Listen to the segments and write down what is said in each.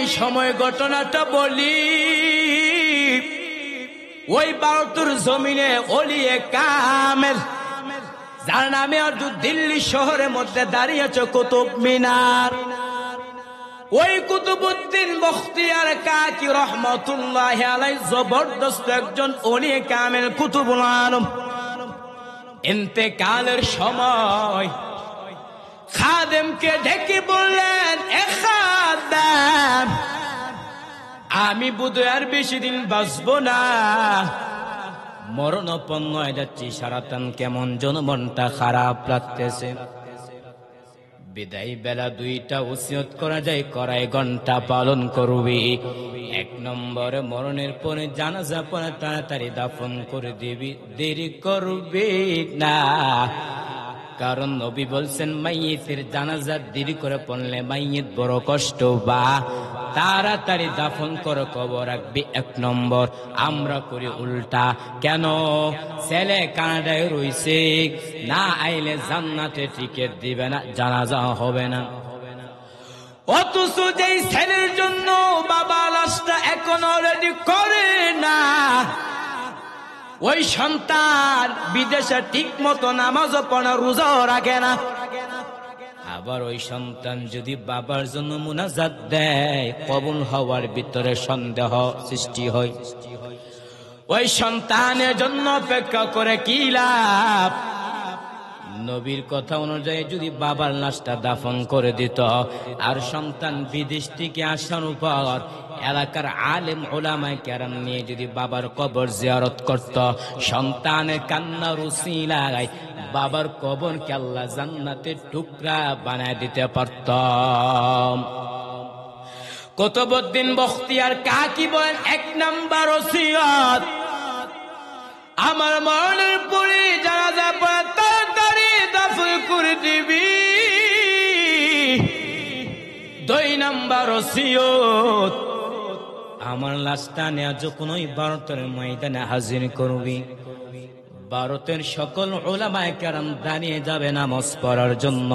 এই সময় ঘটনাটা বলি। ওই ভারতের জমিনে ওলিয়ে কামেল, যার নামে আজ দিল্লি শহরের মধ্যে দাঁড়িয়ে আছে কুতুব মিনার, ওই কুতুবউদ্দিন বখতিয়ার কাকি রহমতুল্লাহ আলাইহি জবরদস্ত একজন ওলিয়ে কামেল কুতুবুল আলম। ইন্তেকালের সময় খাদেমকে ডেকে বললেন, এ খাদেম, আমি বোধহয় আর বেশি দিন বাঁচবো না, মরণাপন্ন হয়ে যাচ্ছি, সারাতান কেমন যেন মনটা খারাপ লাগতেছে। বিদায় বেলা 2টা ওসিয়ত করা যায়, করায় ঘন্টা পালন করবি। 1 নম্বরে মরণের পরে জানাজা পড়ে তাড়াতাড়ি দাফন করে দিবি, দেরি করবি না। কারণ নবী বলছেন মাইয়িতের জানাজা দেরি করে পড়লে মাইয়িত বড় কষ্ট বা তাড়াতাড়ি দাফন করে কবর রাখবি। 1 নম্বর। আমরা করি উল্টা। কেন? ছেলে কানাডায় রইছে, না আইলে জান্নাতে টিকিট দিবে না, জানাজা হবে না। অথচ যেই ছেলের জন্য বাবা লাশটা এখনো রেডি করে না, ওই সন্তান বিদেশে ঠিক মতো নামাজও পড়ে, রোজাও রাখে না। আবার ওই সন্তান যদি বাবার জন্য মুনাজাত দেয়, কবুল হওয়ার ভিতরে সন্দেহ সৃষ্টি হয়। ওই সন্তানের জন্য অপেক্ষা করে কি লাভ? নবীর কথা অনুযায়ী যদি বাবার লাশটা দাফন করে দিত, আর সন্তান বিদেশ থেকে আসার পর এলাকার আলেম উলামায়ে কেরাম নিয়ে যদি বাবার কবর জিয়ারত করত, সন্তানের কান্নার উসিলায় বাবার কবরকে আল্লাহ জান্নাতের টুকরা বানায় দিতে পারত। কুতুবউদ্দিন বখতিয়ার কাকি বলেন, 1 নাম্বার ওসিয়ত, আমার মরণের পরে জানাজা পড়ে তাড়াতাড়ি দাফন করে দিবি। 2 নাম্বার ওসিয়ত, আমার লাশটা নিয়ে যখন ওই ভারতের ময়দানে হাজির করবি, ভারতের সকল উলামায়ে কেরাম দাঁড়িয়ে যাবে নামাজ পড়ার জন্য।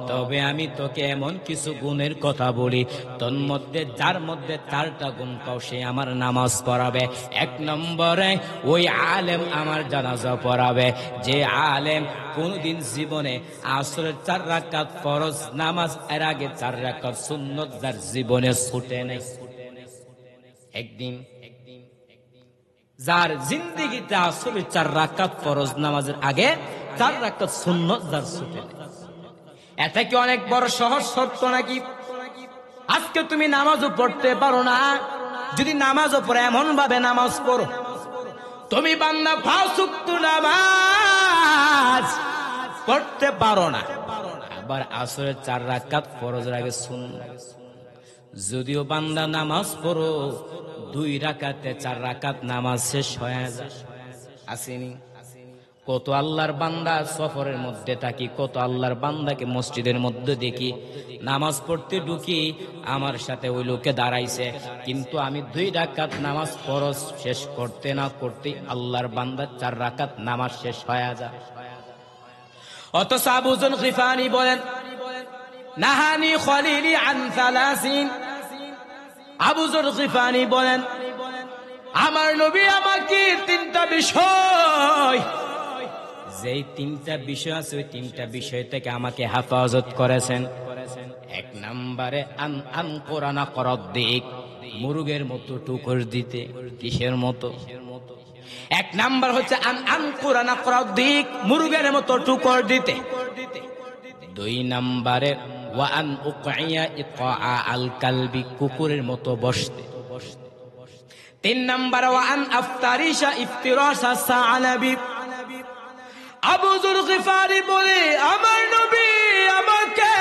তবে আমি তোকে এমন কিছু গুণের কথা বলি, তোর মধ্যে যার মধ্যে 4টা গুণ পাও, সে আমার নামাজ পড়াবে। 1 নম্বরে ওই আলেম আমার জানাজা পড়াবে, যে আলেম কোনদিন জীবনে আসরের 4 রাকাত ফরজ নামাজ এর আগে 4 রাকাত সুন্নত যার জীবনে ছুটে নাই। একদিন যার জিন্দেগিতে আসরে 4 রাকাত ফরজ নামাজের আগে 4 রাকাত সুন্নত যার ছুটে নাই, এটা কি অনেক বড় সহজ শর্ত নাকি? আজকে তুমি নামাজও পড়তে পারো না, যদি নামাজও পড়ে এমন ভাবে নামাজ পড়ো, তুমি বান্দা 5 ওয়াক্ত নামাজ পড়তে পারো না, আবার আসরে 4 রাকাত ফরজের আগে সুন্নাত। যদিও বান্দা নামাজ পড়ো 2 রাকাতে 4 রাকাত নামাজ শেষ হয়ে যায়। আসেনি? কত আল্লাহর বান্দা সফরের মধ্যে থাকি, কত আল্লাহর বান্দাকে মসজিদের মধ্যে দেখি, নামাজ পড়তে ঢুকি, আমার সাথে ওই লোকে দাঁড়াইছে, কিন্তু আমি 2 রাকাত নামাজ ফরজ শেষ করতে না করতে আল্লাহর বান্দা 4 রাকাত নামাজ শেষ হয়ে যায়। অথচ আবু যর গিফারি বলেন, নাহানি খলিলি আন 3। আবু যর গিফারি বলেন, আমার নবী আমাকে 3টা বিষয়, যেই 3টা বিষয় আছে ওই 3টা বিষয় থেকে আমাকে হেফাজত করেছেন। 1 নম্বরে আন কোরআন করদ্দিক, মুরগের মতো টুকর দিতে। কিসের মতো? 1 নাম্বার হচ্ছে আন কোরআন করদ্দিক, মুরগের মতো টুকর দিতে। 2 নম্বরে ওয়া আন উকইয়া ইকা আল কালবি, কুকুরের মতো বসতে। 3 নম্বর ওয়া আন আফতারিশা ইফতিরাশা সালাবি। আবু যর গিফারি বলে, আমার নবী আমাকে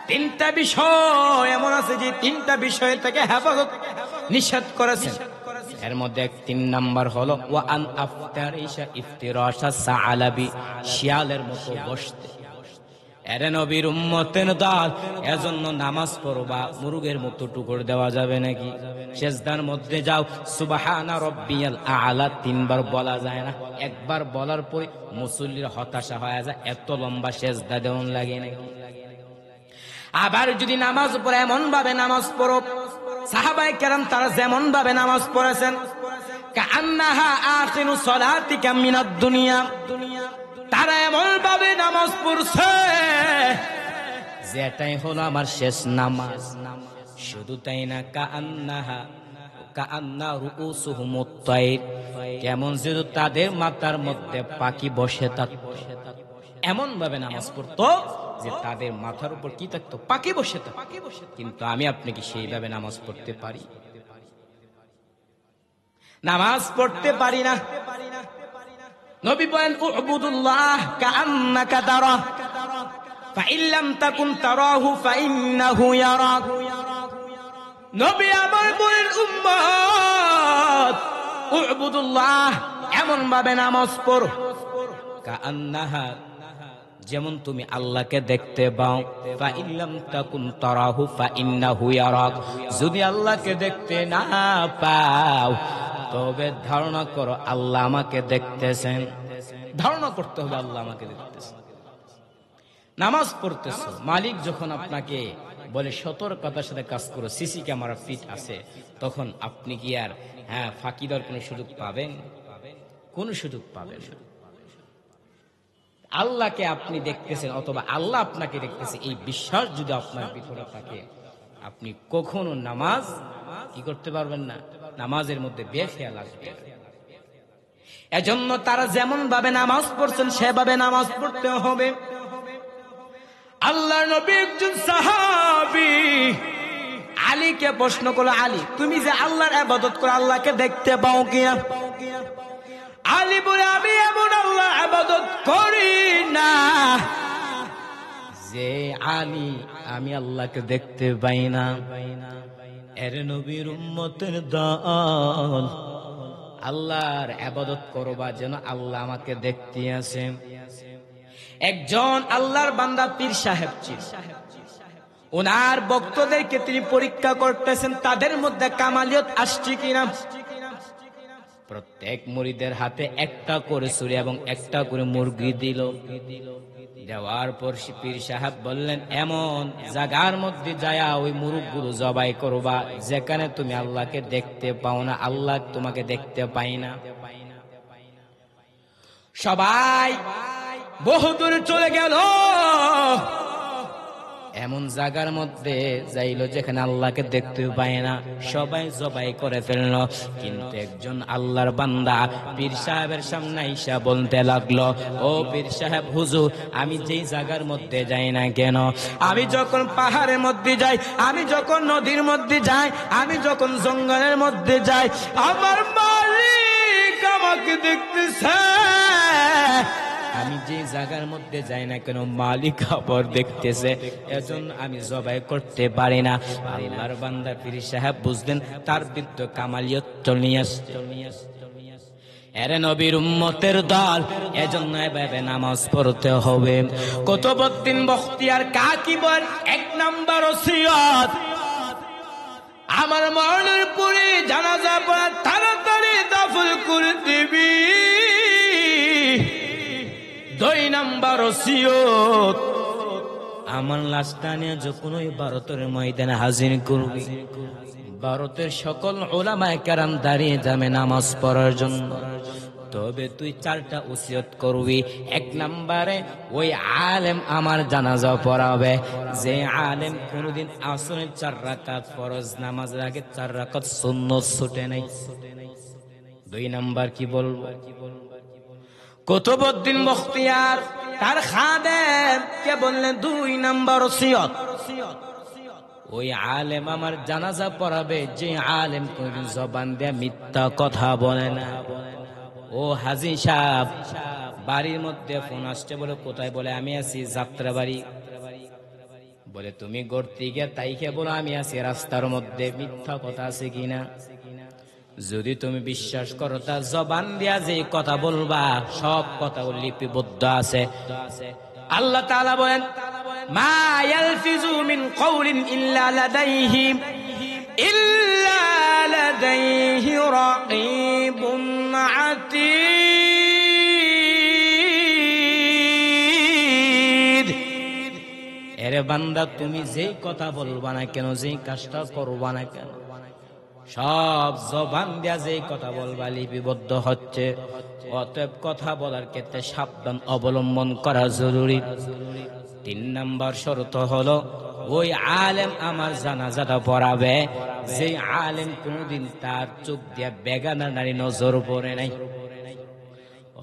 3টা বিষয় এমন আছে যে 3টা বিষয় থেকে হেফাজত নিষেধ করেছেন। এর মধ্যে 3 নাম্বার হলো ওয়া আন আফতারিশা ইফতিরাশা সালাবি, শিয়ালের মতো বসতে। এরে নবীর উম্মতের দল, এজন্য নামাজ পড়বা মুরগের মতো টুকর দেওয়া যাবে নাকি? সেজদার মধ্যে যাও, সুবহানা রাব্বিয়াল আ'লা 3 বার বলা যায় না? একবার বলার পরে মুসল্লির হতাশা হয়ে যায়, এত লম্বা সেজদা দেওয়ান লাগে নাকি? আবার যদি নামাজ পড়ে এমন ভাবে নামাজ পড়ো, সাহাবায়ে কেরাম তারা যেমন ভাবে নামাজ পড়েছেন, কাআন্নাহা আখিরু সলাতিকা মিনাদ দুনিয়া, তারা এমন ভাবে নামাজ পড়ছে যেটাই হলো আমার শেষ নামাজ। শুধু তাই না, কাআন্না রুউসুহুমুত তায়র, কেমন যেন তাদের মাথার মধ্যে পাখি বসে থাকতো। এমন ভাবে নামাজ পড়তো যে তাদের মাথার উপর কি থাকতো? পাখি বসে থাকতো। কিন্তু আমি আপনি কি সেইভাবে নামাজ পড়তে পারি? নামাজ পড়তে পারি না। নবী বলেন, উবুদুল্লাহ কাআন্নাকা তারা ফাইন লাম তাকুন তারাহু ফাইন্নাহু ইয়ারাক। নবী আমার বলেন, উম্মত উবুদুল্লাহ, এমন ভাবে নামাজ পড়ো কাআন্নাহা, যেমন তুমি আল্লাহকে দেখতে পাও। ফাইন লাম তাকুন তারাহু ফাইন্নাহু ইয়ারাক, যদি আল্লাহকে দেখতে না পাও তবে ধারণা করো আল্লাহ আমাকে দেখতেছেন। ধারণা করতে হবে আল্লাহ আমাকে দেখতেছেন। নামাজ পড়তেছো, মালিক যখন আপনাকে বলে সতর্কতার সাথে কাজ করো, সিসি ক্যামেরা ফিট আছে, তখন আপনি কি আর ফাঁকি দেওয়ার কোনো সুযোগ পাবেন? কোন সুযোগ পাবেন না। আল্লাহকে আপনি দেখতেছেন অথবা আল্লাহ আপনাকে দেখতেছে, এই বিশ্বাস যদি আপনার ভিতরে থাকে, আপনি কখনো নামাজ কি করতে পারবেন না, নামাজের মধ্যে বেখেয়াল আসবে। এজন্য তারা যেমন ভাবে নামাজ পড়ছেন সেভাবে নামাজ পড়তে হবে। আল্লাহর নবী একজন সাহাবী আলীকে প্রশ্ন করলো, আলী তুমি যে আল্লাহর ইবাদত করো, আল্লাহকে দেখতে পাও কিনা? আলী বলে, আমি এমন আল্লাহর ইবাদত করি না যে আলী আমি আল্লাহকে দেখতে পাই না। এর নবীর উম্মতের দল, আল্লাহর ইবাদত করবা যেন আল্লাহ আমাকে দেখতে আছে। একজন আল্লাহর বান্দা পীর সাহেব ছিল, ওনার ভক্তদেরকে তিনি পরীক্ষা করতেছেন তাদের মধ্যে কামালিয়ত আসছে কিনা। প্রত্যেক মুরিদের হাতে একটা করে ছুরি এবং একটা করে মুরগি দিল। দেওয়ার পর পীর সাহেব বললেন, এমন জায়গার মধ্যে যায়া ওই মুরগগুলো জবাই করবা যেখানে তুমি আল্লাহকে দেখতে পাও না, আল্লাহ তোমাকে দেখতে পাই না। সবাই বহুদূর চলে গেল, এমন জায়গার মধ্যে যাইলো যেখানে আল্লাহকে দেখতে পায় না, সবাই জবাই করে ফেলল। কিন্তু একজন আল্লাহর বান্দা পীর সাহেবের সামনে আইসা বলতে লাগলো, ও পীর সাহেব হুজুর, আমি যেই জায়গার মধ্যে যাই না কেন, আমি যখন পাহাড়ের মধ্যে যাই, আমি যখন নদীর মধ্যে যাই, আমি যখন জঙ্গলের মধ্যে যাই, আমার মালিক আমাকে দেখতেছে। আমি যে জায়গার মধ্যে যাই না কেন মালিক আবার দেখতেছে, এজন্য আমি জবাই করতে পারি না। আল্লাহর বান্দা পীর সাহেব বুঝলেন তার বিদ্য কামালিয়ত চলে আসছে। এরে নবীর উম্মতের দল, এজন্য এভাবে নামাজ পড়তে হবে। কুতুবউদ্দিন বখতিয়ার কাকি বল, 1 নাম্বার ওসিয়ত, আমার মরণের পরে জানাজা পড়া তাড়াতাড়ি দাফন করে দিবি। 2 নাম্বার ওসিয়ত, আমার লাশটা নিয়ে যখন ওই ভারতের ময়দানে হাজির করবি, ভারতের সকল উলামায়ে কেরাম দাঁড়িয়ে যাবে নামাজ পড়ার জন্য, তবে তুই 4টা ওসিয়ত করবি। 1 নম্বরে ওই আলেম আমার জানাজা পড়াবে, যে আলেম কোনদিন আসরের 4 রাকাত ফরজ নামাজের আগে 4 রাকাত সুন্নত ছুটে নাই। 2 নাম্বার কি বলবো? কুতুবউদ্দিন বখতিয়ার তার খাদেম কে বললেন 2 নাম্বার ওসিয়ত, ওই আলেম আমার জানাজা পড়াবে যে আলেম কোনদিন জবান দিয়ে মিথ্যা কথা বলে না। ও হাজী সাহেব, বাড়ির মধ্যে ফোন আসছে, বলে কোথায়? বলে আমি আছি যাত্রাবাড়ি। বলে তুমি গড়তে গিয়ে তাইকে বলো আমি আছি রাস্তার মধ্যে। মিথ্যা কথা আছে কিনা? যদি তুমি বিশ্বাস করো তা জবান দিয়া যে কথা বলবা সব কথা লিপিবদ্ধ আছে। আল্লাহ তাআলা বলেন, মা ইয়ালফিজু মিন কওলিন ইল্লা লাদাইহি রাকীবুন আতীদ। এরে বান্দা, তুমি যেই কথা বলবা না কেন, যেই কাজটা করবা না কেন, সব জবান দিয়া যেই কথা বলবা লিপিবদ্ধ হচ্ছে। অতএব কথা বলার ক্ষেত্রে সাবধান অবলম্বন করা জরুরি। 3 নম্বর শর্ত হলো, ওই আলেম আমার জানাজাটা পড়াবে, যে আলেম কোনদিন তার চোখ দিয়া বেগানা নারী নজর পড়ে নাই।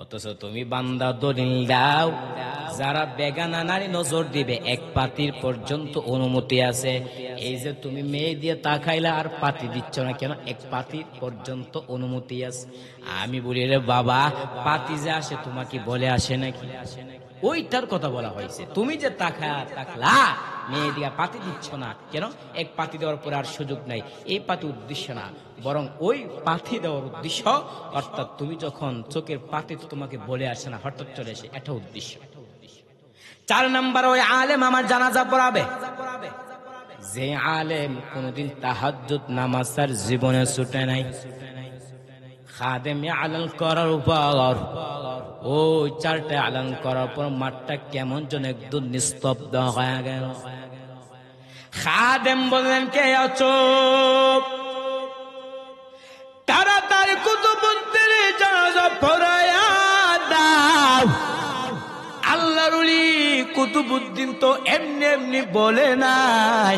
অথচ তুমি বান্দা দলিল দাও, যারা বেগানা নারী নজর দিবে 1 পাতির পর্যন্ত অনুমতি আছে। এই যে তুমি মেয়ে দিয়ে তাকাইলা আর পাতি দিচ্ছ না কেন, 1 পাতির পর্যন্ত অনুমতি আছে। আমি বলি, রে বাবা, পাতি যে আসে তোমাকে বলে আসে নাকি? ওইটার কথা বলা হয়েছে। তুমি যে তাকলা মেয়ে দিয়া পাতি দিচ্ছ না কেন, 1 পাতি দেওয়ার পরে আর সুযোগ নাই, এই পাতি উদ্দেশ্য না, বরং ওই পাতি দেওয়ার উদ্দেশ্য, অর্থাৎ তুমি যখন চোখের পাতি তো তোমাকে বলে আসে না, হঠাৎ চলে আসে, এটা উদ্দেশ্য। 4 নম্বর, ওই আলেম আমার জানাজা পড়াবে, যে আলেম কোনদিন তাহাজ্জুদ নামাজ তার জীবনে ছুটে নাই। খাদেম আলান করার উপর, ওই 4টা আলান করার পর মাঠটা কেমন যেন একদম নিস্তব্ধ হয়ে গেল। খাদেম বললেন, কে আছো? তাড়াতাড়ি কুতুবুদ্দিন জানাজা পড়ায়া দাও। আল্লাহর ওলি কুতুবুদ্দিন তো এমনি এমনি বলে নাই,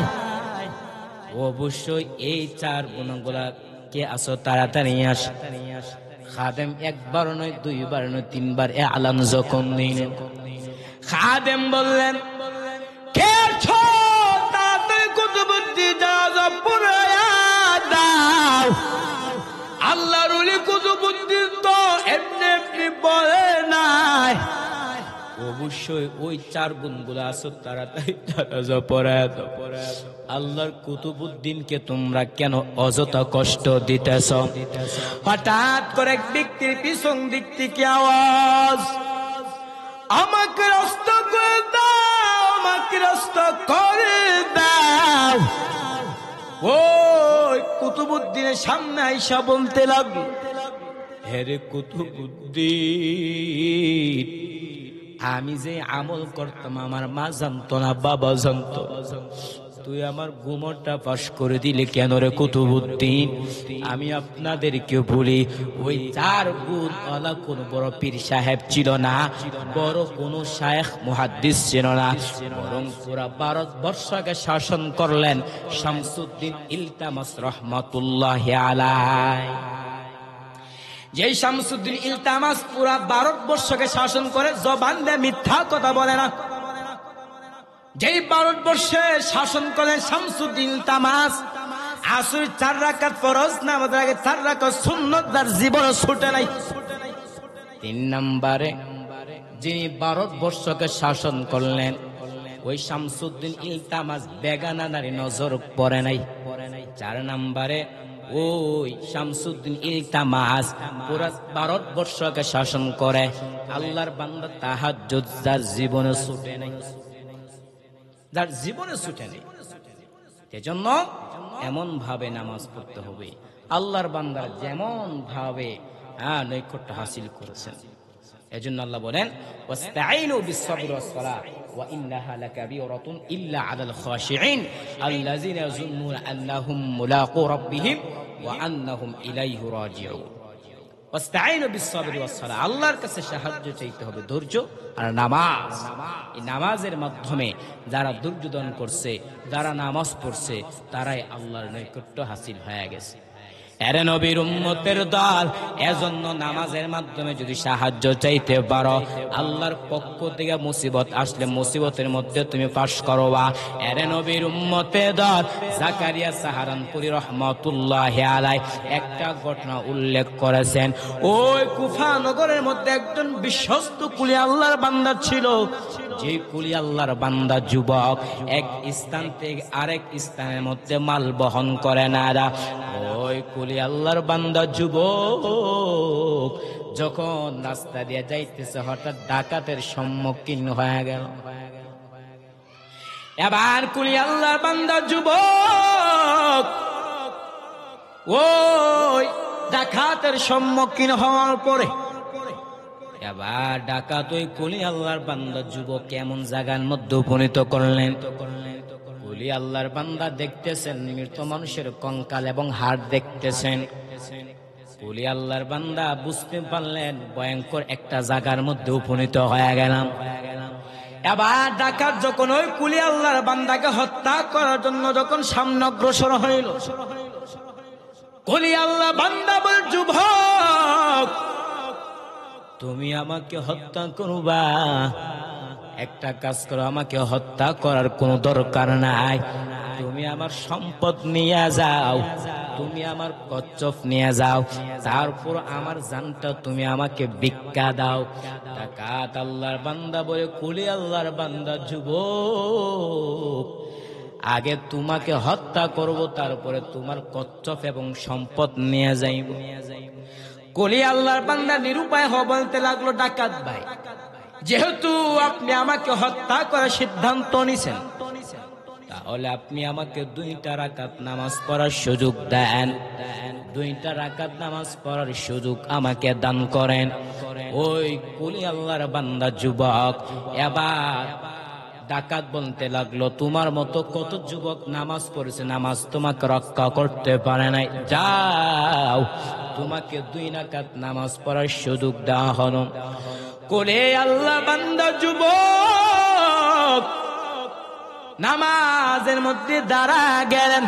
অবশ্যই এই 4 গুণগুলা কে আসো, তাড়াতাড়ি আস। খাদেম 1 বার নয়, 2 বার নয়, 3 বার আলান যখন নিলেন, খাদেম বললেন, কে আছো? তাড়াতাড়ি কুতুবুদ্দিন জানাজা পড়ায়া দাও। আল্লাহর ওলি কুতুবুদ্দিন তো এমনি এমনি বলে নাই, অবশ্যই ওই 4 গুণগুলো আছে, তাড়াতাড়ি জানাজা পড়ায়া দাও। আল্লাহর কুতুবুদ্দিনকে তোমরা কেন অযথা কষ্ট দিতেছ? হঠাৎ করে এক ব্যক্তির পিছন দিক থেকে আওয়াজ, আমাকে রাস্তা করে দাও, আমাকে রাস্তা করে দাও। ওই কুতুবুদ্দিনের সামনে আইসা বলতে লাগলো, হেরে কুতুবুদ্দিন, আমি যে আমল করতাম আমার মা জানতো না, বাবা জানতো, তুই আমার গুমরটা পাশ করে দিলে কেন রে কুতুবুদ্দিন? আমি আপনাদেরকে বলি, ওই 4 গুণ ওয়ালা কোন বড় পীর সাহেব ছিল না, বড় কোন শায়েখ মুহাদ্দিস ছিল না, বরং পুরা ভারতবর্ষকে শাসন করলেন শামসুদ্দিন ইলতামাস রহমাতুল্লাহি আলাইহি। যেই শামসুদ্দিন ইলতামাস পুরা ভারতবর্ষকে শাসন করে, জবান দিয়ে মিথ্যা কথা বলে না। যেই ভারতবর্ষে শাসন করেন শামসুদ্দিন ইলতামাস, আসরের 4 রাকাত ফরজ নামাজের আগে 4 রাকাত সুন্নাত তার জীবনে ছুটে নাই। 3 নম্বরে, যিনি ভারতবর্ষকে শাসন করলেন, ওই শামসুদ্দিন ইলতামাস বেগানা নারী নজর পড়ে নাই। 4 নম্বরে, ওই শামসুদ্দিন ইলতামাস পুরা ভারতবর্ষকে শাসন করে, আল্লাহর বান্দা তাহাজ্জুদ যার জীবনে ছুটে নাই, যার জীবনে ছুটে নেই। এজন্য এমন ভাবে নামাজ পড়তে হবে, আল্লাহর বান্দা যেমন ভাবে নৈকট্য হাসিল করেছেন। এজন্য আল্লাহ বলেন, ওয়াস্তাঈনু বিস-সাবরি ওয়াস-সালাহ ওয়া ইন্নাহা লাকাবীরাতুন ইল্লা আলাল খাশিঈন আল্লাযীনা ইয়াযুন্নুনা আন্নাহুম মুলাকু রাব্বিহিম ওয়া আন্নাহুম ইলাইহি রাজিউন। ওয়াস্তাঈনু বিস-সাবরি ওয়াস-সালাহ, আল্লাহর কাছে সাহায্য চাইতে হবে, ধৈর্য আর নামাজ। এই নামাজের মাধ্যমে যারা ধৈর্য ধারণ করছে, যারা নামাজ পড়ছে, তারাই আল্লাহর নৈকট্য হাসিল হয়ে গেছে। এরে নবীর উম্মতের দল, এজন্য নামাজের মাধ্যমে যদি সাহায্য চাইতে পারো, আল্লাহর পক্ষ থেকে মুসিবত আসলে মুসিবতের মধ্যে তুমি পাশ করবা। এরে নবীর উম্মতের দল, জাকারিয়া সাহারানপুরী রহমাতুল্লাহি আলাইহি একটা ঘটনা উল্লেখ করেছেন। ওই কুফা নগরের মধ্যে একজন বিশ্বস্ত কুলি আল্লাহর বান্দা ছিল। যে কুলি আল্লাহর বান্দা যুবক এক স্থান থেকে আরেক স্থানের মধ্যে মাল বহন করে না, ওই কুলি আল্লাহর বান্দা যুবক যখন রাস্তা দিয়ে যাইতেছে, হঠাৎ ডাকাতের সম্মুখীন হয়ে গেল। এবার কুলি আল্লাহর বান্দা যুবক ওই ডাকাতের সম্মুখীন হওয়ার পরে এবার ডাকাত ওই কুলি আল্লাহর বান্দা যুবক কেমন জায়গার মধ্যে উপনীত করলেন। কুলি আল্লাহর বান্দা দেখতেছেন মৃত মানুষের কঙ্কাল এবং হাড় দেখতেছেন। কুলি আল্লাহর বান্দা বুঝতে পারলেন ভয়ঙ্কর একটা জায়গার মধ্যে উপনীত হয়ে গেলাম। এবার ডাকাত যখন ওই কুলি আল্লাহর বান্দাকে হত্যা করার জন্য যখন সামনে অগ্রসর হইল, কুলি আল্লাহ বান্দা বল, যুবক তুমি আমাকে হত্যা করবা, একটা কাজ করো, আমাকে হত্যা করার কোনো দরকার নাই, তুমি আমার সম্পদ নিয়ে যাও, তুমি আমার কচ্ছপ নিয়ে যাও, তারপর আমার জানটা তুমি আমাকে ভিক্ষা দাও। ডাকাত আল্লাহর বান্দা বলে, কুলি আল্লাহর বান্দা যুবক আগে তোমাকে হত্যা করব, তারপরে তোমার কচ্ছপ এবং সম্পদ নিয়ে যাইব। কুলি আল্লাহর বান্দা নিরুপায় হয়ে বলতে লাগলো, ডাকাত ভাই, যেহেতু আপনি আমাকে হত্যা করার সিদ্ধান্ত নিছেন, তাহলে আপনি আমাকে 2টা রাকাত নামাজ পড়ার সুযোগ দেন, 2টা রাকাত নামাজ পড়ার সুযোগ আমাকে দান করেন। ওই কুলি আল্লাহর বান্দা যুবক এবার ডাকাত বলতে লাগলো, তোমার মতো কত যুবক নামাজ পড়েছে, নামাজ তোমাকে রক্ষা করতে পারে নাই, যাও তোমাকে 2 রাকাত নামাজ পড়ার সুযোগ দেওয়া হলো। কুলি আল্লাহ বান্দা যুবক নামাজের মধ্যে দাঁড়া গেলেন।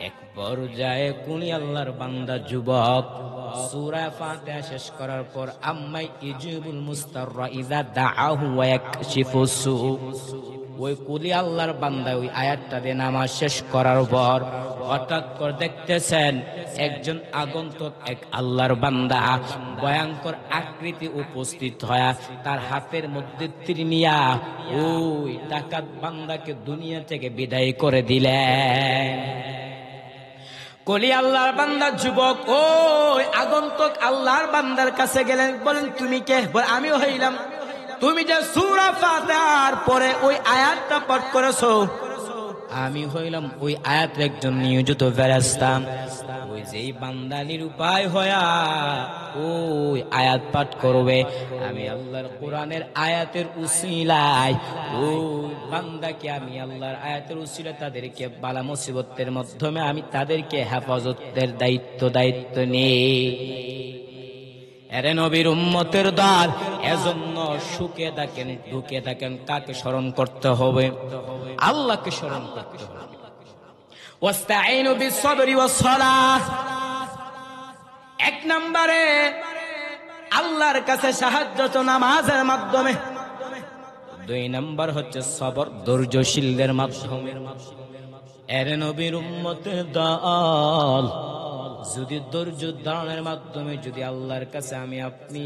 এক পর্যায়ে কুলি আল্লাহর বান্দা যুবক সূরা ফাতিহা শেষ করার পর আম্মাই ইজিবুল মুস্তাররা ইযা দাআহু ওয়া ইয়াকশিফু সু, ওই কুলি আল্লাহর বান্দা ওই আয়াতটা দিয়ে নামাজ শেষ করার পর হঠাৎ করে দেখতেছেন একজন আগন্তুক এক আল্লাহর বান্দা ভয়ঙ্কর আকৃতি উপস্থিত হয়ে তার হাতের মধ্যে তীর নিয়া ওই ডাকাত বান্দাকে দুনিয়া থেকে বিদায় করে দিলেন। কুলি আল্লাহর বান্দা যুবক ওই আগন্তুক আল্লাহর বান্দার কাছে গেলেন, বলেন তুমি কে? বলে আমি হইলাম তুমি যে সূরা ফাতিহার পরে ওই আয়াতটা পাঠ করেছো, আমি হইলাম ওই আয়াতের একজন নিয়োজিত ফেরেশতা। ওই যেই বান্দা নিরুপায় হয়া ওই আয়াত পাঠ করবে, আমি আল্লাহর কোরআনের আয়াতের উসিলায় ওই বান্দাকে, আমি আল্লাহর আয়াতের উসিলায় তাদেরকে বালা মুসিবতের মাধ্যমে আমি তাদেরকে হেফাজতের দায়িত্ব নেই। এরে নবীর উম্মতের দল, এজন্য সুখে থাকেন দুঃখে থাকেন কাকে স্মরণ করতে হবে? আল্লাহকে স্মরণ করতে হবে। ওয়াস্তাঈনু বিস-সাবরি ওয়াস-সালাহ, 1 নম্বরে আল্লাহর কাছে সাহায্য তো নামাজের মাধ্যমে, 2 নম্বর হচ্ছে সবর ধৈর্যশীলদের মাধ্যমে। এরে নবীর উম্মতের দল, যদি ধৈর্য ধারণের মাধ্যমে যদি আল্লাহর কাছে আমি আপনি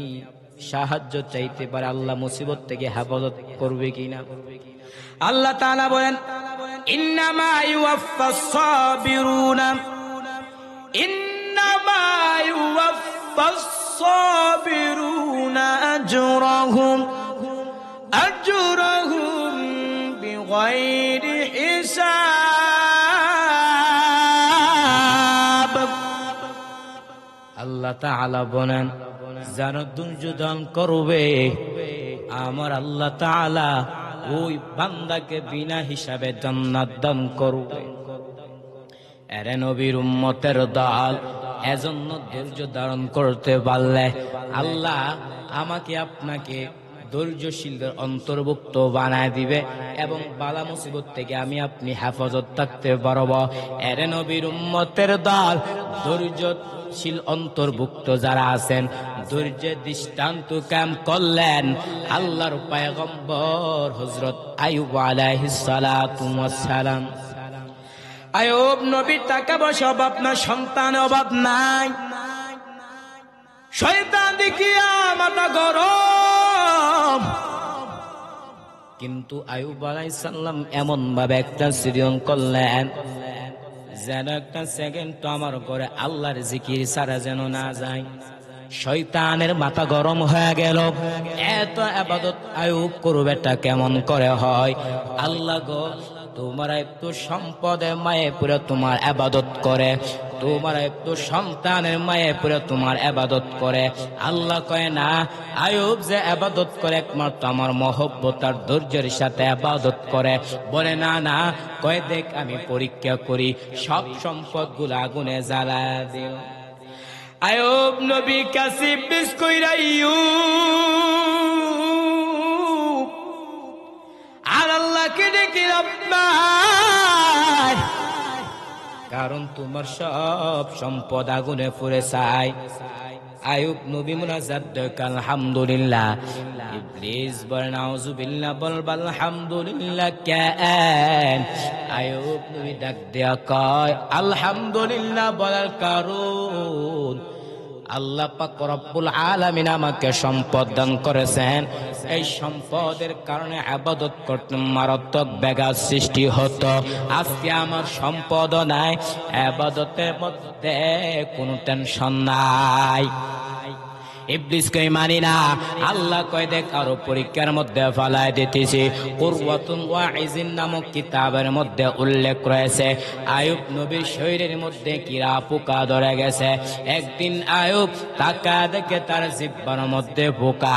সাহায্য চাইতে পারি, আল্লাহ মুসিবত থেকে হেফাজত করবে কিনা? আল্লাহ তাআলা বলেন, ইন্নামা ইউওয়াফাস সাবিরুনা, ইন্নামা ইউওয়াফাস সাবিরুনা আজরাহুম বিগাইরি হিসাব। আল্লাহ তাআলা বলেন, যারা ধৈর্য ধারণ করবে আমার আল্লাহ তাআলা ওই বান্দাকে বিনা হিসাবে জান্নাত দান করবে। এরে নবীর উম্মতের দল, এজন্য ধৈর্য ধারণ করতে পারলে আল্লাহ আমাকে আপনাকে ধৈর্যশীলদের অন্তর্ভুক্ত বানায় দিবে এবং বালা মুসিবত থেকে আমি আপনি হেফাজত থাকতে পারবো। এরে নবীর উম্মতের দল, ধৈর্যশীল অন্তর্ভুক্ত যারা আছেন, ধৈর্যের দৃষ্টান্ত কায়েম করলেন আল্লাহর পয়গম্বর হযরত আইয়ুব আলাইহিস সালাতু ওয়াস সালাম। আইয়ুব নবীর টাকা পয়সা অভাব না, সন্তান অভাব নাই, শয়তান দেখিয়া মাথা গরম, কিন্তু আইয়ুব আলাইহিস সালাম এমন ভাবে একটা সৃজন করলেন যেন একটা সেকেন্ড তো আমার ঘরে আল্লাহর জিকির ছাড়া যেন না যায়। শয়তানের মাথা গরম হয়ে গেল, এত ইবাদত আইয়ুব করবেটা কেমন করে হয়? আল্লাহ গো, তোমার একটু সম্পদে মায়ে পুরো তোমার ইবাদত করে, তোমার একটু সন্তানের মায়ে পড়ে তোমার ইবাদত করে। আল্লাহ কয় না, আয়ুব যে ইবাদত করে একমাত্র আমার মহব্বত আর ধৈর্যের সাথে ইবাদত করে। বলে না না, কয় দেখ আমি পরীক্ষা করি, সব সম্পদগুলো আগুনে জ্বালায়া দিও। আয়ুব নবী কাছে বিশ কইরা আইয়ুব আর আল্লাহকে ডেকে রব্বানা, কারণ তোমার সব সম্পদ আগুনে পুড়ে ছাই। আয়ুব নবী মুনাজাত দেখ আলহামদুলিল্লাহ। ইবলিস বলে নাউজুবিল্লাহ, বল আলহামদুলিল্লাহ কেন? আয়ুব নবী ডাক দেয়া কয় আলহামদুলিল্লাহ বলার কারণ আল্লাহ পাক রব্বুল আলামিন আমাকে সম্পদ দান করেছেন। এই সম্পদের কারণে ইবাদত করতে মারাত্মক ব্যাঘাত সৃষ্টি হতো। আজকে আমার সম্পদও নাই, ইবাদতের মধ্যে কোনো টেনশন নাই। ইবলিস কই মানি না। আল্লাহ কয় দেখ আরো পরীক্ষার মধ্যে ফালাই দিতেছি। কুরওয়াতুন ওয়াইজিন নামক কিতাবের মধ্যে উল্লেখ রয়েছে আয়ুব নবীর শরীরের মধ্যে কিরা পোকা ধরে গেছে। একদিন আয়ুব তাকা দেখে তার জিহ্বার মধ্যে পোকা।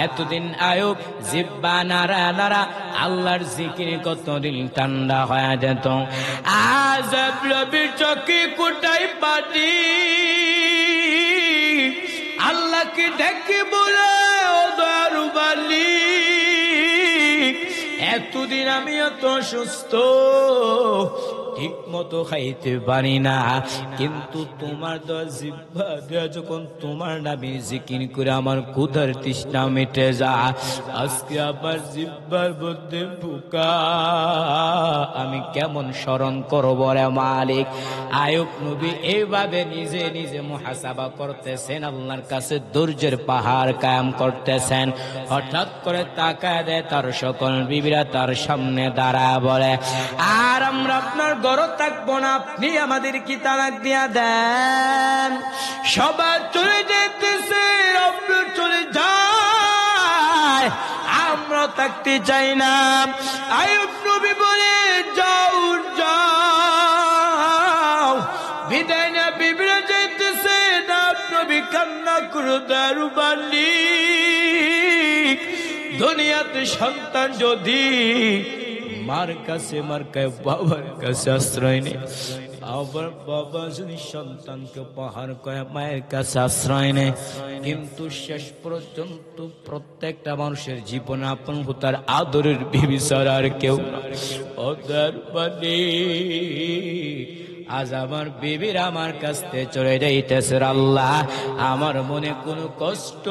এতদিন আয়ুব জিহ্বা নাড়া নাড়া আল্লাহর জিকির কতদিন ঠান্ডা হয়ে যেত। আজ নবীর চোখে কোটাই পানি আল্লাহকে ডেকে বলে ও দয়ালু মালিক, এতদিন আমি এত সুস্থ, ঠিক মতো খাইতে পারি না, কিন্তু তোমার দেওয়া জিহ্বা দেওয়া যখন তোমার নামে জিকির করে আমার ক্ষুধার তৃষ্ণা মিটে যা। আজকে আবার জিহ্বার মধ্যে পোকা, আমি কেমন স্মরণ করবো রে মালিক। আয়ুব নবী এইভাবে নিজে নিজে মুহাসাবা করতেছেন, আল্লাহর কাছে ধৈর্যের পাহাড় কায়েম করতেছেন। হঠাৎ করে তাকায় দেয় তার সকল বিবিরা তার সামনে দাঁড়া বলে, আর আমরা আপনার ঘরে থাকবো না, আপনি আমাদের কি তালাক দিয়া দেন। সবাই চলে যেতেছে, আপনি চলে যায়, আমরা থাকতে চাই না। আয়ুব নবী বলে যাও যাও, বিদায় না বিবিরা যেতেছে না। নবী কান্না করে দারু বালি, দুনিয়াতে সন্তান যদি মার কাছে মার কাছে বাবার কাছে আশ্রয় নেই, আবার বাবা যদি সন্তানকে পাহাড় করে মায়ের কাছে আশ্রয় নেয়, কিন্তু শেষ পর্যন্ত প্রত্যেকটা মানুষের জীবনে আপন তার আদরের বিবি ছাড়া আর কেউ ওদের বাড়ি। আজ আমার বিবির আমার কাছ থেকে চলে যাইতেছে, আল্লাহ আমার মনে কোনো কষ্ট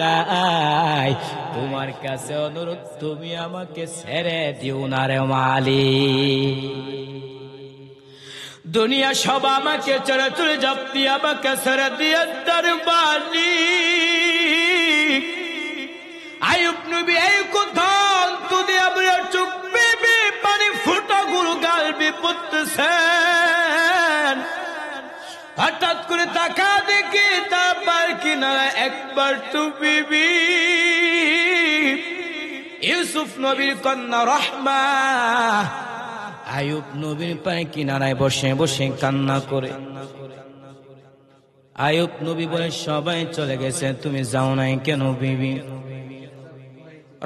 নাই, তোমার কাছে অনুরোধ তুমি আমাকে ছেড়ে দিও না রে মালিক। দুনিয়া সব আমাকে ছেড়ে চলে যাবি, আমাকে ছেড়ে দিয়ে তার মালিক। আয়ুব নবী এই কথা তুই আমার চোখ বেবে পানি ফুটা গুলো গালবি পড়তেছেন। হঠাৎ করে তাকা দেখি তারপর কিনারা একবার তো বিবি ইউসুফ নবীর কন্যা রহমা আয়ুব নবীর পায়ে কিনারায় বসে বসে কান্না করে। আয়ুব নবী বলে সবাই চলে গেছে, তুমি যাও নাই কেন বিবি?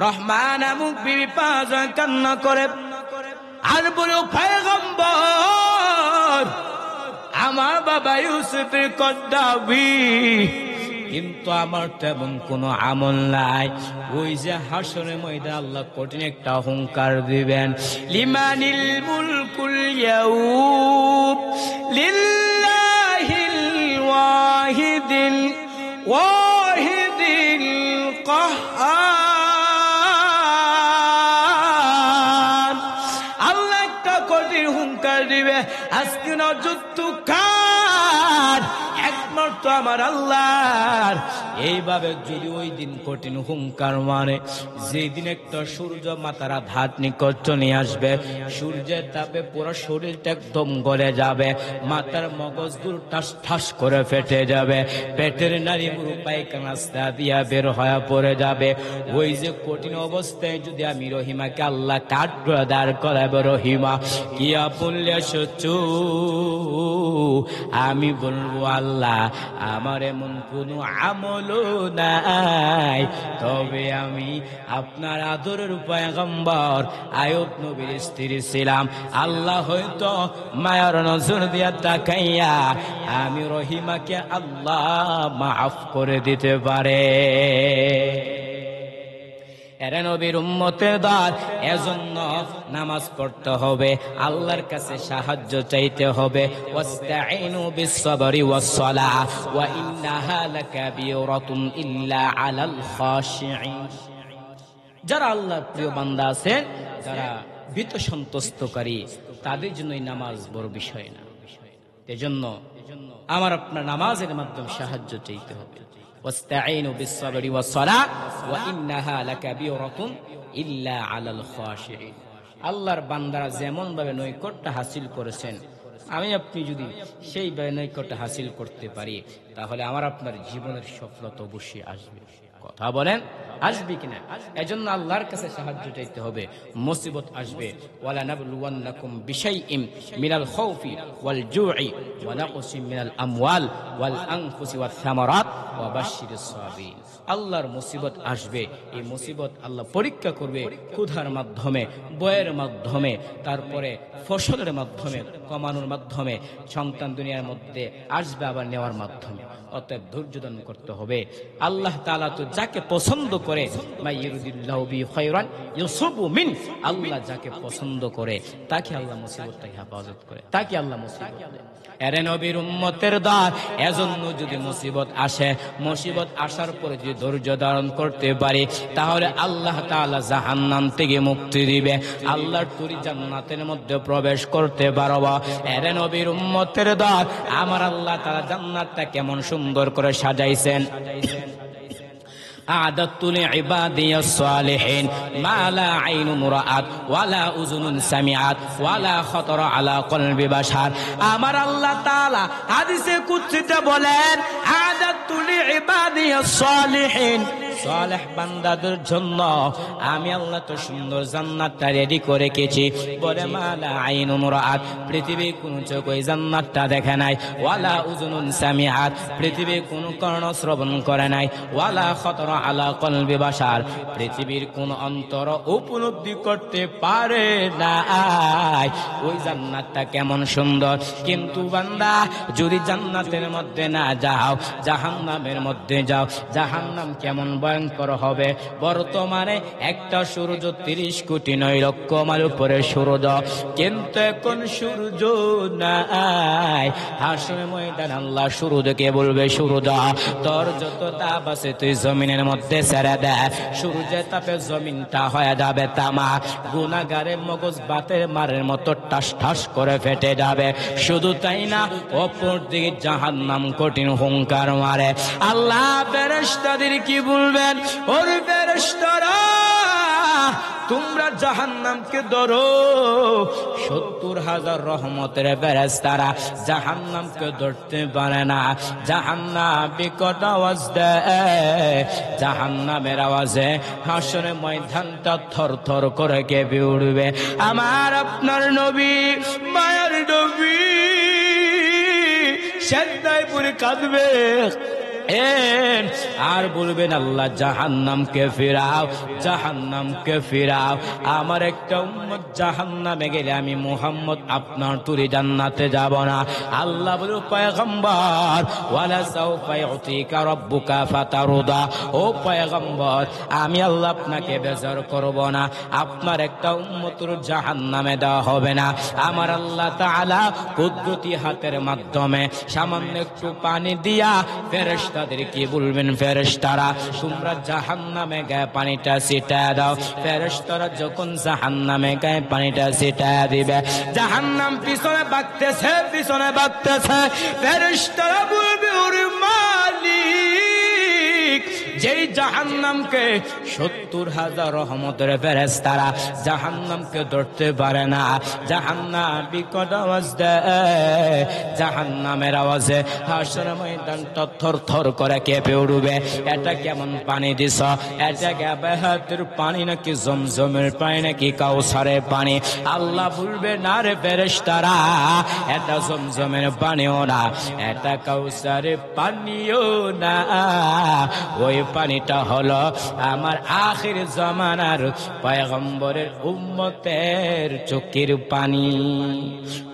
রহমান নামক বিবি পাজা কান্না করে আর বলে, পয়গম্বর আমার বাবা ইউসুফের কদ্দাবি, কিন্তু আমার তেমন কোনো আমল নাই। ওই যে হাসরের ময়দানে আল্লাহ কঠিন একটা হুঙ্কার দিবেন, লিমানিল মুলকুল ইয়াউম লিল্লাহিল ওয়াহিদিল কাহ্হার। আল্লাহ একটা কঠিন হুঙ্কার দিবে, আজকে না যুদ্ধ কার একমাত্র আমার আল্লাহর। এইভাবে যদি ওই দিন কঠিন হুঙ্কার মানে, যেদিন একটা সূর্য মাথার আঘাত নিকট নিয়ে আসবে, সূর্যের তাপে পুরো শরীরটা একদম গলে যাবে, মাথার মগজগুলো ঠাস ঠাস করে ফেটে যাবে, পেটের নাড়ি মুরু পায়খানা দিয়া বের হয়ে পড়ে যাবে। ওই যে কঠিন অবস্থায় যদি আমি রহিমাকে আল্লাহ কাঠ করে দাঁড় করাবো, রহিমা কি বললে সচ্চ, আমি বলবো আল্লাহ আমার এমন কোন আমল নাই, তবে আমি আপনার আদরের পয়গম্বর আয়ুব নবীর স্ত্রী ছিলাম। আল্লাহ হয়তো মায়ার নজর দিয়া তাকাইয়া আমি রহিমাকে আল্লাহ মাফ করে দিতে পারে। এরে নবীর উম্মতের দল, এজন্য নামাজ পড়তে হবে, আল্লাহর কাছে সাহায্য চাইতে হবে। ওয়াস্তাঈনু বিস-সাবরি ওয়াস-সালাহ ওয়া ইন্নাহা লাকাবীরাতুন ইল্লা আলাল খাশিঈন। যারা আল্লাহর প্রিয় বান্দা আছেন, যারা ভীত সন্তুষ্টকারী, তাদের জন্য এই নামাজ বড় বিষয় না। এজন্য আমার আপনার নামাজের মাধ্যমে সাহায্য চাইতে হবে। ওয়াস্তাঈনু বিস-সাবরি ওয়াস-সালাহ ওয়া ইন্নাহা লাকাবীরাতুন ইল্লা আলাল খাশিঈন। আল্লাহর বান্দারা যেমন ভাবে নৈকট্য হাসিল করেছেন, আমি আপনি যদি সেই নৈকট্য হাসিল করতে পারি, তাহলে আমার আপনার জীবনের সফলতা অবশ্যই আসবে। কথা বলেন, আসবে কিনা? এজন্য আল্লাহর কাছে সাহায্য চাইতে হবে। মুসিবত আসবে, ওয়ালা নাবলুওয়ান্নাকুম বিশাইইম মিনাল খাউফি ওয়াল জুই ওয়া নাকসিম মিনাল আমওয়াল ওয়াল আনফুসি ওয়াস সামারাত ওয়া বাশশিরিস সাবিরিন। আল্লাহর মুসিবত আসবে, এই মুসিবত আল্লাহ পরীক্ষা করবে ক্ষুধার মাধ্যমে, বয়ের মাধ্যমে, তারপরে ফসলের মাধ্যমে, কমানোর মাধ্যমে, সন্তান দুনিয়ার মধ্যে আসবে আবার নেওয়ার মাধ্যমে। অতএব ধৈর্য ধারণ করতে হবে। আল্লাহ তাআলা তো যাকে পছন্দ করে, মাইয়ুরিদিল্লাহু বি খায়রান ইউসিবু মিন, আল্লাহ যাকে পছন্দ করে তাকে আল্লাহ মুসিবত থেকে হেফাজত করে, তাকে আল্লাহ মুসিবত দেয়। এরে নবীর উম্মতের দল, এজন্য যদি মুসিবত আসে, মুসিবত আসার পরে যদি ধৈর্য ধারণ করতে পারি, তাহলে আল্লাহ তাআলা জাহান্নাম থেকে মুক্তি দিবে, আল্লাহর তৈরি জান্নাতের মধ্যে প্রবেশ করতে পারবা। এরে নবীর উম্মতের দল, আমার আল্লাহ তাআলা জান্নাতটা কেমন সুন্দর করে সাজাইছেন। আ'দাতু লি'ইবাদিয়াস সালিহিন মা লা আইনুন রাআত ওয়ালা উযুনুন সামিআত ওয়ালা খাতারা আলা কলবি বাশার। আমার আল্লাহ তাআলা হাদিসে কুদসিতে বলেন, আ'দাতু লি'ইবাদিয়াস সালিহিন, সালেহ বান্দাদের জন্য আমি আল্লাহ তো সুন্দর জান্নাতটা রেডি করে রেখেছি। বলে মা লা আইনুন রাআত, পৃথিবীর কোন চোখ ওই জান্নাতটা দেখে নাই, ওয়ালা উযুনুন সামিআত, পৃথিবীর কোন কর্ণ শ্রবণ করে নাই, ওয়ালা খাতারা আলা কলবি বাশার, পৃথিবীর কোন অন্তর উপলব্ধি করতে পারে না ওই জান্নাতটা কেমন সুন্দর। কিন্তু বান্দা যদি জান্নাতের মধ্যে না যাও, জাহান্নামের মধ্যে যাও, জাহান্নাম কেমন ভয়ঙ্কর হবে। বর্তমানে একটা সূর্য 30 কোটি 9 লক্ষ মাইল উপরে সূর্য, কিন্তু এখন সূর্য নাই। হাসরের ময়দানে আল্লাহ সূর্যকে বলবে, সূর্য তোর যত তাপ আছে তুই জমিনের মধ্যে ছেড়ে দে। সূর্যের তাপে জমিনটা হয়ে যাবে তামা, গুনাহগারের মগজ বাতের মারের মতো ঠাস ঠাস করে ফেটে যাবে। শুধু তাই না, অপর দিকে জাহান্নাম কঠিন হুঙ্কার মারে। আল্লাহ ফেরেশতাদের কি বলবেন, ওর ফেরেশতারা তোমরা জাহান্নামকে ধরো। 70,000 রহমতের ফেরেশতারা জাহান্নামকে ধরতে পারে না। জাহান্নাম বিকট আওয়াজ দেয়, জাহান্নামের আওয়াজে হাসরের ময়দানটা থরথর করে কেঁপে উঠবে। আমার আপনার নবী, মায়ের নবী সেজদায় পড়ে কাঁদবে আর বলবেন, আল্লাহ জাহান্নামকে ফিরাও, জাহান্নামকে ফিরাও। আমার একটা উম্মত জাহান্নামে গেলে আমি মুহাম্মদ আপনার তুরি জান্নাতে যাব না। আল্লাহ বলে, পয়গম্বর ওয়ালা সাউফা ইউতিকা রাব্বুকা ফাতারুদা, ও পয়গম্বর আমি আল্লাহ আপনাকে বেজার করব না, আপনার একটা উম্মতের জাহান্নামে দেওয়া হবে না। আমার আল্লাহ তাআলা কুদরতি হাতের মাধ্যমে সামান্য একটু পানি দিয়া ফেরেশতা তাদের কি বলবেন, ফেরেশতারা তোমরা জাহান্নামে গায়ে পানিটা ছিটায় দাও। ফেরেশতারা যখন জাহান্নামে গায়ে পানিটা ছিটায় দিবে, জাহান্নাম পিছনে বাঁকতেছে, পিছনে বাঁকতেছে। ফেরেশতারা বলবে, ওরে মালিক যেই জাহান্নামকে 70,000 রহমতের ফেরেশতারা জাহান্নামকে ধরতে পারে না, জাহান্নাম বিকট আওয়াজ দেয়, জাহান্নামের আওয়াজে হাসর ময়দান থর করে কেঁপে উঠবে। এটা কেমন পানি দিছ? এটা হাতের পানি নাকি জমজমের পানি নাকি কাউসারের পানি? আল্লাহ বলবে না রে ফেরেশতারা, এটা জমজমের পানিও না, এটা কাউসারের পানিও না, ওই পানিটা হলো আমার আখির জামানার পয়গম্বরের উম্মতের চোখের পানি।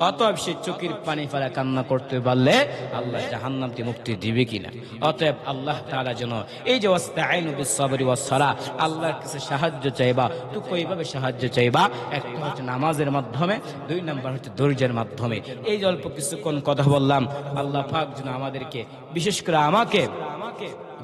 অতএব সে চোখের পানি ফেলা কান্না করতে পারলে আল্লাহ জাহান্নাম থেকে মুক্তি দিবে কিনা? অতএব আল্লাহ তাআলা যেন এই যে ওয়াস্তাঈনু বিস-সাবরি ওয়াস-সালাহ, আল্লাহর কাছে সাহায্য চাইবা, তো কইভাবে সাহায্য চাইবা? একটা হচ্ছে নামাজের মাধ্যমে, 2 নাম্বার হচ্ছে ধৈর্যের মাধ্যমে। এই যে অল্প কিছুক্ষণ কথা বললাম, আল্লাহ পাক যেন আমাদেরকে, বিশেষ করে আমাকে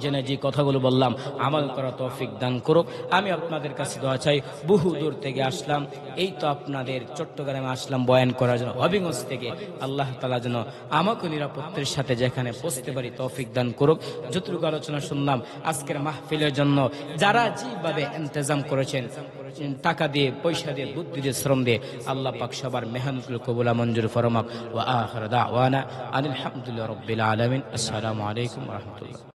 জেনে যে কথাগুলো বললাম আমল করা তৌফিক দান করুক। আমি আপনাদের কাছে দোয়া চাই, বহু দূর থেকে আসলাম, এই তো আপনাদের চট্টগ্রামে আসলাম বয়ান করার জন্য, হবিগঞ্জ থেকে। আল্লাহ তাআলা যেন আমাকে নিরাপত্তার সাথে যেখানে পৌঁছতে পারি তৌফিক দান করুক। যতটুকু আলোচনা শুনলাম আজকের মাহফিলের জন্য, যারা যেভাবে ইন্তজাম করেছেন, টাকা দিয়ে, পয়সা দিয়ে, বুদ্ধি দিয়ে, শ্রম দিয়ে, আল্লাহ পাক সবার মেহনতগুলো কবুল মঞ্জুর ফরমাক। ওয়া আখিরু দাওয়ানা আনিল হামদুলিল্লাহি রাব্বিল আলামিন। আসসালামু আলাইকুম ওয়া রাহমাতুল্লাহ।